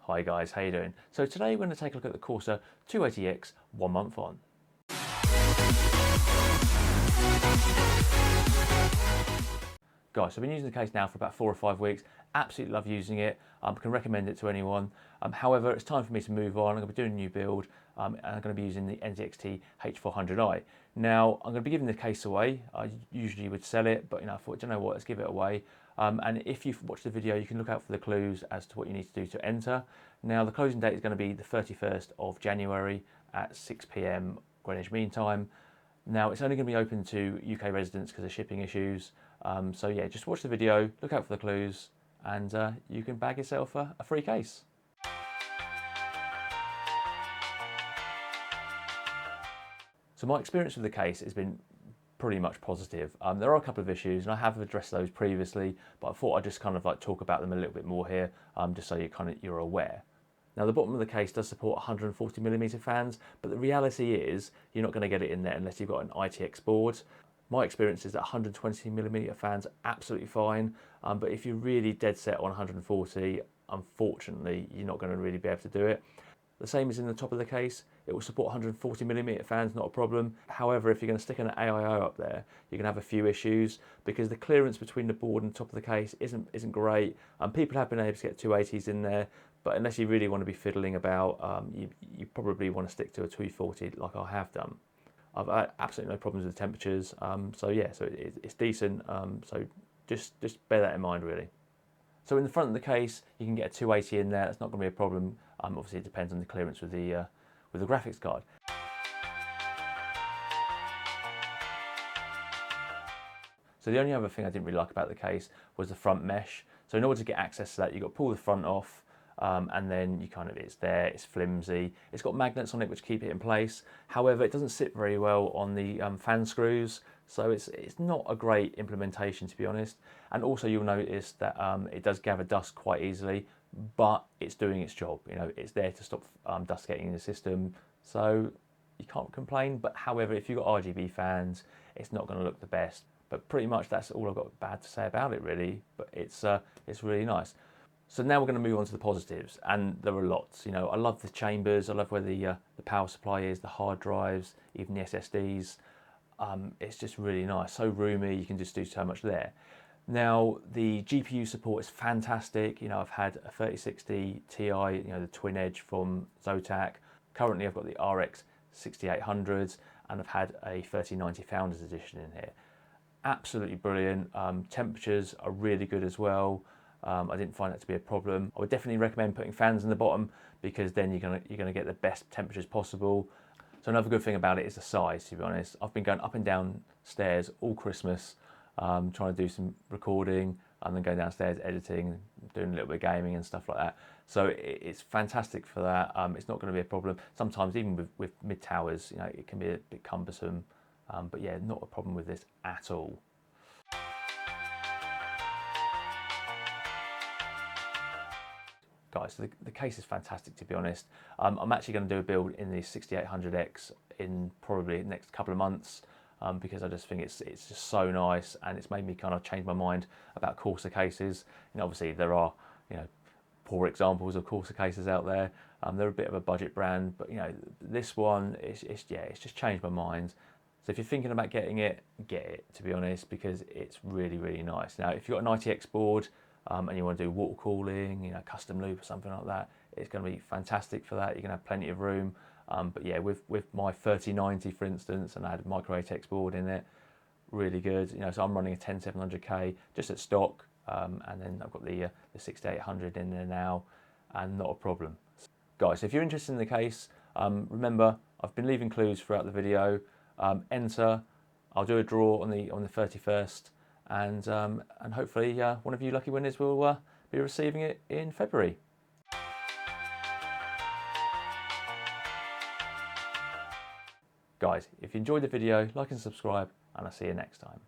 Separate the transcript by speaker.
Speaker 1: Hi guys, how you doing? So today we're going to take a look at the Corsair 280X 1 month on. Guys, so I've been using the case now for about 4 or 5 weeks. Absolutely love using it. Can recommend it to anyone. However, it's time for me to move on. I'm going to be doing a new build and I'm going to be using the NZXT H400i. Now, I'm going to be giving the case away. I usually would sell it, but I thought, you know what, let's give it away. And if you've watched the video, you can look out for the clues as to what you need to do to enter. Now, the closing date is going to be the 31st of January at 6 PM Greenwich Mean Time. Now, it's only going to be open to UK residents because of shipping issues. So yeah, just watch the video, look out for the clues, and you can bag yourself a free case. So my experience with the case has been pretty much positive. There are a couple of issues, and I have addressed those previously, but I thought I'd just kind of like talk about them a little bit more here, just so you're aware. Now, the bottom of the case does support 140mm fans, but the reality is you're not going to get it in there unless you've got an ITX board. My experience is that 120mm fans are absolutely fine, but if you're really dead set on 140, unfortunately, you're not going to really be able to do it. The same is in the top of the case. It will support 140mm fans, not a problem. However, if you're going to stick an AIO up there, you're going to have a few issues because the clearance between the board and the top of the case isn't great. People have been able to get 280s in there, but unless you really want to be fiddling about, you probably want to stick to a 240 like I have done. I've had absolutely no problems with the temperatures, so yeah, so it's decent. So just bear that in mind, really. So in the front of the case, you can get a 280 in there. That's not going to be a problem. Obviously, it depends on the clearance with the graphics card. So the only other thing I didn't really like about the case was the front mesh. So in order to get access to that, you've got to pull the front off. And then it's there, it's flimsy. It's got magnets on it which keep it in place. However, it doesn't sit very well on the fan screws, so it's not a great implementation, to be honest. And also you'll notice that it does gather dust quite easily, but it's doing its job. It's there to stop dust getting in the system, so you can't complain. But however, if you've got RGB fans, it's not going to look the best. But pretty much that's all I've got bad to say about it, really. But it's really nice. So now we're going to move on to the positives, and there are lots. I love the chambers. I love where the power supply is, the hard drives, even the SSDs. It's just really nice, so roomy. You can just do so much there. Now the GPU support is fantastic. I've had a 3060 Ti, the twin edge from Zotac. Currently, I've got the RX 6800s, and I've had a 3090 Founders Edition in here. Absolutely brilliant. Temperatures are really good as well. I didn't find that to be a problem. I would definitely recommend putting fans in the bottom because then you're gonna get the best temperatures possible. So another good thing about it is the size, to be honest. I've been going up and down stairs all Christmas, trying to do some recording and then going downstairs editing, doing a little bit of gaming and stuff like that. So it's fantastic for that. It's not going to be a problem. Sometimes even with mid towers, it can be a bit cumbersome, but yeah, not a problem with this at all. Guys, so the case is fantastic, to be honest. I'm actually going to do a build in the 6800X in probably the next couple of months because I just think it's just so nice, and it's made me kind of change my mind about Corsair cases. Obviously there are poor examples of Corsair cases out there. They're a bit of a budget brand, but this one it's just changed my mind. So if you're thinking about getting it, get it, to be honest, because it's really, really nice. Now, if you've got an ITX board, and you want to do water cooling, custom loop or something like that, it's going to be fantastic for that. You're going to have plenty of room. But yeah, with my 3090, for instance, and I had a micro ATX board in it, really good. So I'm running a 10700K just at stock, and then I've got the 6800 in there now, and not a problem. Guys, if you're interested in the case, remember I've been leaving clues throughout the video. Enter. I'll do a draw on the 31st. And hopefully one of you lucky winners will be receiving it in February. Guys, if you enjoyed the video, like and subscribe, and I'll see you next time.